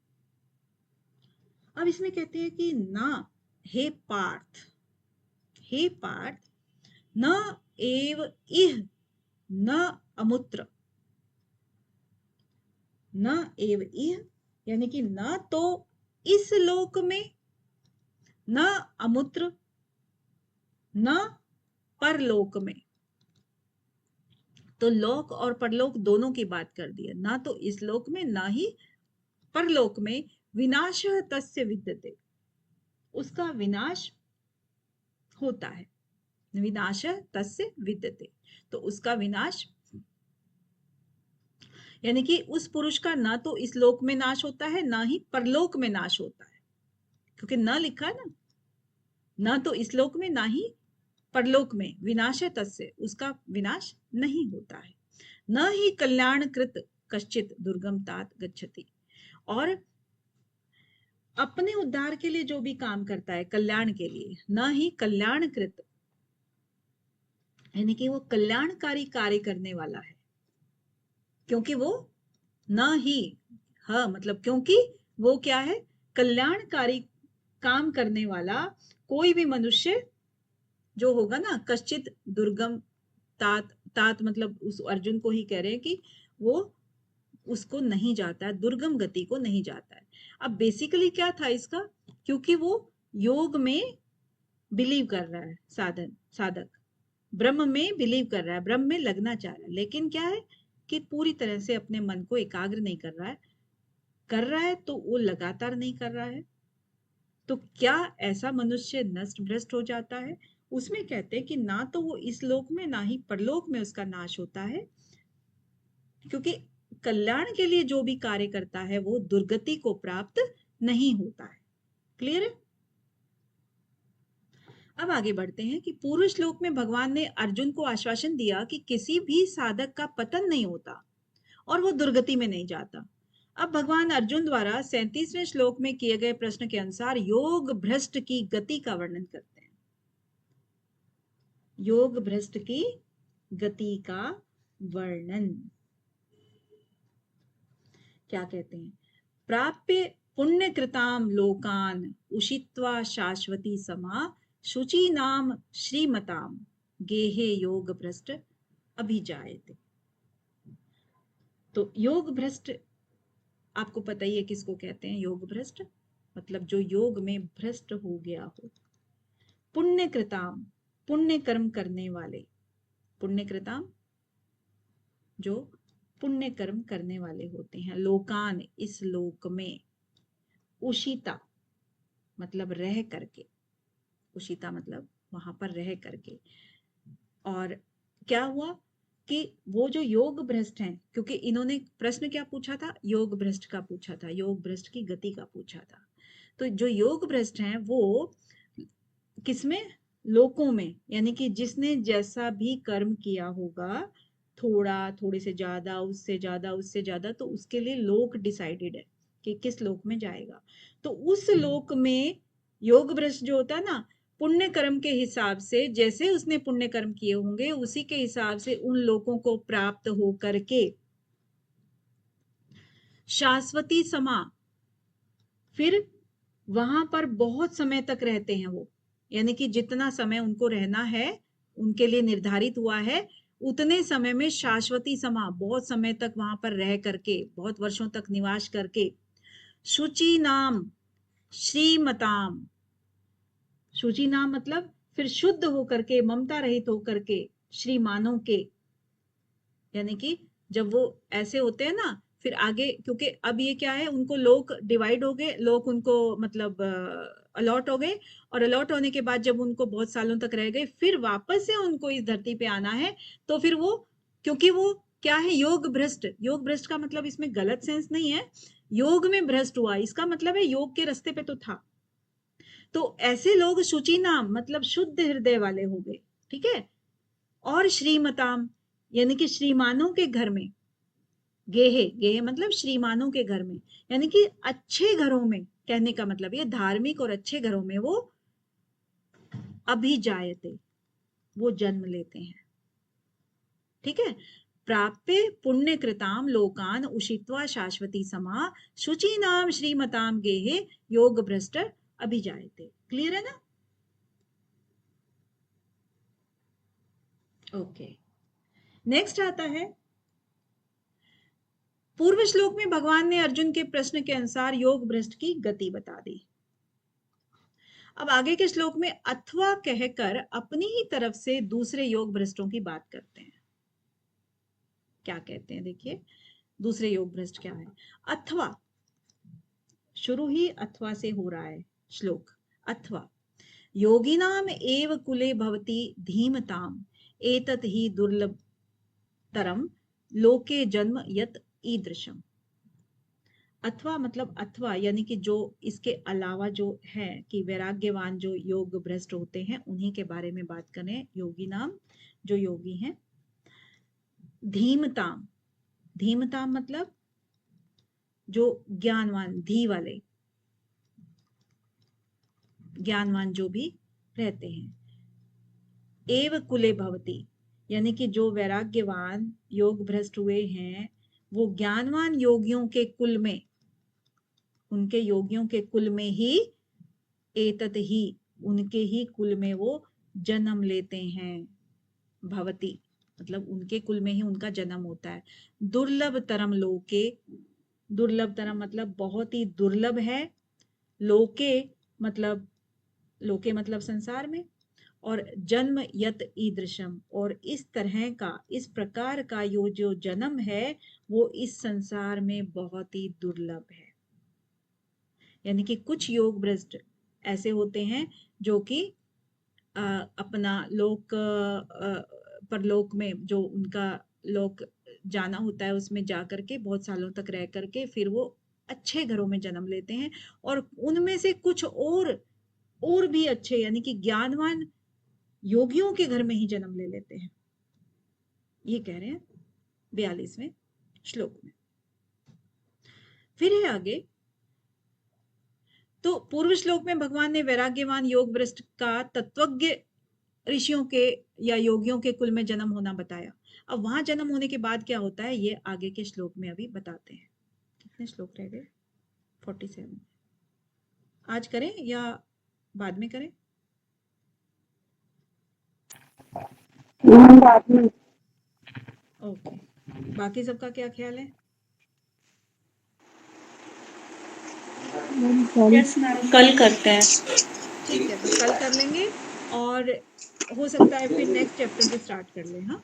अब इसमें कहते हैं कि ना, हे पार्थ, हे पार्थ, न एव इह न अमुत्र, न एव इह यानी कि न तो इस लोक में, न अमुत्र, न परलोक में। तो लोक और परलोक दोनों की बात कर दी है, ना तो इस लोक में ना ही परलोक में। विनाश तस्य विद्यते, उसका विनाश होता है। विनाश तस्य विद्यते, तो उसका विनाश यानी कि उस पुरुष का ना तो इस लोक में नाश होता है ना ही परलोक में नाश होता है, क्योंकि ना लिखा है ना, ना तो इस लोक में ना ही परलोक में। विनाश तस्य, उसका विनाश नहीं होता है। न ही कल्याणकृत कश्चित दुर्गम तात गच्छति, और अपने उद्धार के लिए जो भी काम करता है कल्याण के लिए, न ही कल्याणकृत यानी कि वो कल्याणकारी कार्य करने वाला है, क्योंकि वो न ही, हाँ मतलब क्योंकि वो क्या है, कल्याणकारी काम करने वाला कोई भी मनुष्य जो होगा ना, कश्चित दुर्गम तात, तात मतलब उस अर्जुन को ही कह रहे हैं कि वो उसको नहीं जाता है, दुर्गम गति को नहीं जाता है। अब बेसिकली क्या था इसका, क्योंकि वो योग में बिलीव कर रहा है, साधक ब्रह्म में बिलीव कर रहा है, ब्रह्म में लगना चाह रहा है, लेकिन क्या है कि पूरी तरह से अपने मन को एकाग्र नहीं कर रहा है, कर रहा है तो वो लगातार नहीं कर रहा है। तो क्या ऐसा मनुष्य नष्ट भ्रष्ट हो जाता है? उसमें कहते हैं कि ना तो वो इस लोक में ना ही परलोक में उसका नाश होता है, क्योंकि कल्याण के लिए जो भी कार्य करता है वो दुर्गति को प्राप्त नहीं होता है। क्लियर है? अब आगे बढ़ते हैं कि पूर्व श्लोक में भगवान ने अर्जुन को आश्वासन दिया कि किसी भी साधक का पतन नहीं होता और वो दुर्गति में नहीं जाता। अब भगवान अर्जुन द्वारा 37वें श्लोक में किए गए प्रश्न के अनुसार योग भ्रष्ट की गति का वर्णन करते हैं। योग भ्रष्ट की गति का वर्णन क्या कहते हैं? प्राप्य पुण्य कृताम लोकान उषित्वा शाश्वती समा शुचि नाम श्रीमताम गेहे योग भ्रष्ट अभिजायते। तो योग भ्रष्ट आपको पता ही है किसको कहते हैं? योग भ्रष्ट मतलब जो योग में भ्रष्ट हो गया हो। पुण्य कृताम, पुण्य कर्म करने वाले, पुण्य कृताम जो पुण्य कर्म करने वाले होते हैं। लोकान इस लोक में, उषिता मतलब रह करके, उषिता मतलब वहां पर रह करके। और क्या हुआ कि वो जो योग भ्रष्ट हैं, क्योंकि इन्होंने प्रश्न क्या पूछा था? योग भ्रष्ट का पूछा था, योग भ्रष्ट की गति का पूछा था। तो जो योग भ्रष्ट हैं वो किसमें? लोकों में, यानी कि जिसने जैसा भी कर्म किया होगा, थोड़ा, थोड़े से ज्यादा, उससे ज्यादा, उससे ज्यादा, तो उसके लिए लोक डिसाइडेड है कि किस लोक में जाएगा। तो उस लोक में योग भ्रष्ट जो होता है ना, पुण्य कर्म के हिसाब से, जैसे उसने पुण्य कर्म किए होंगे उसी के हिसाब से उन लोगों को प्राप्त हो करके शाश्वती समा, फिर वहां पर बहुत समय तक रहते हैं वो, यानी कि जितना समय उनको रहना है, उनके लिए निर्धारित हुआ है, उतने समय में शाश्वती समा, बहुत समय तक वहां पर रह करके, बहुत वर्षों तक निवास करके, शुचि नाम श्रीमताम, शुचि नाम मतलब फिर शुद्ध होकर के, ममता रहित होकर के, श्रीमानों के, यानी कि जब वो ऐसे होते हैं ना, फिर आगे, क्योंकि अब ये क्या है, उनको लोक डिवाइड हो गए, लोक उनको मतलब अलॉट हो गए, और अलॉट होने के बाद जब उनको बहुत सालों तक रह गए, फिर वापस से उनको इस धरती पे आना है। तो फिर वो, क्योंकि वो क्या है, योग भ्रष्ट, योग भ्रष्ट का मतलब इसमें गलत सेंस नहीं है, योग में भ्रष्ट हुआ, इसका मतलब है योग के रास्ते पे तो था। तो ऐसे लोग शुचि नाम मतलब शुद्ध हृदय वाले हो गए, ठीक है। और श्रीमताम यानी कि श्रीमानों के घर में, गेहे, गेहे मतलब श्रीमानों के घर में, यानी कि अच्छे घरों में, कहने का मतलब ये धार्मिक और अच्छे घरों में वो अभिजायते, वो जन्म लेते हैं। ठीक है। प्राप्य पुण्य कृताम लोकान उषित्वा शाश्वती समा शुचीनाम श्रीमताम गेहे योग भ्रष्ट अभिजायते। क्लियर है ना? ओके, नेक्स्ट आता है, पूर्व श्लोक में भगवान ने अर्जुन के प्रश्न के अनुसार योग भ्रष्ट की गति बता दी। अब आगे के श्लोक में अथवा कहकर अपनी ही तरफ से दूसरे योग भ्रष्टों की बात करते हैं। क्या कहते हैं देखिए, दूसरे योग भ्रष्ट क्या है। अथवा, शुरू ही अथवा से हो रहा है श्लोक। अथवा योगिनाम एव कुले भवति धीमताम एतत् ही दुर्लभ तरम लोके जन्म यत ईदृशम। अथवा मतलब अथवा यानी कि जो इसके अलावा जो है कि वैराग्यवान जो योग भ्रष्ट होते हैं उन्हीं के बारे में बात करें। योगी नाम, जो योगी हैं। धीमताम, धीमताम मतलब जो ज्ञानवान, धी वाले, ज्ञानवान जो भी रहते हैं। एव कुले भवति यानी कि जो वैराग्यवान योग भ्रष्ट हुए हैं वो ज्ञानवान योगियों के कुल में, उनके योगियों के कुल में ही, एतत ही उनके ही कुल में वो जन्म लेते हैं। भवति मतलब उनके कुल में ही उनका जन्म होता है। दुर्लभ तरम लोके, दुर्लभ तरम मतलब बहुत ही दुर्लभ है। लोके मतलब, लोके मतलब संसार में, और जन्म यत ईदृशम, और इस तरह का, इस प्रकार का जो जन्म है वो इस संसार में बहुत ही दुर्लभ है। यानी कि कुछ योग भ्रष्ट ऐसे होते हैं जो कि अपना लोक परलोक में जो उनका लोक जाना होता है उसमें जा करके बहुत सालों तक रह करके फिर वो अच्छे घरों में जन्म लेते हैं, और उनमें से कुछ और भी अच्छे यानी कि ज्ञानवान योगियों के घर में ही जन्म ले लेते हैं। ये कह रहे हैं 42वें श्लोक में। फिर है आगे, तो पूर्व श्लोक में भगवान ने वैराग्यवान योग भ्रष्ट का तत्वज्ञ ऋषियों के या योगियों के कुल में जन्म होना बताया। अब वहां जन्म होने के बाद क्या होता है ये आगे के श्लोक में अभी बताते हैं। कितने श्लोक रह गए? 47। आज करें या बाद में करें? बाद में। ओके, बाकी सबका क्या ख्याल है? यस मैम, कल करते हैं। ठीक है, तो कल कर लेंगे, और हो सकता है फिर नेक्स्ट चैप्टर से स्टार्ट कर लें। हाँ,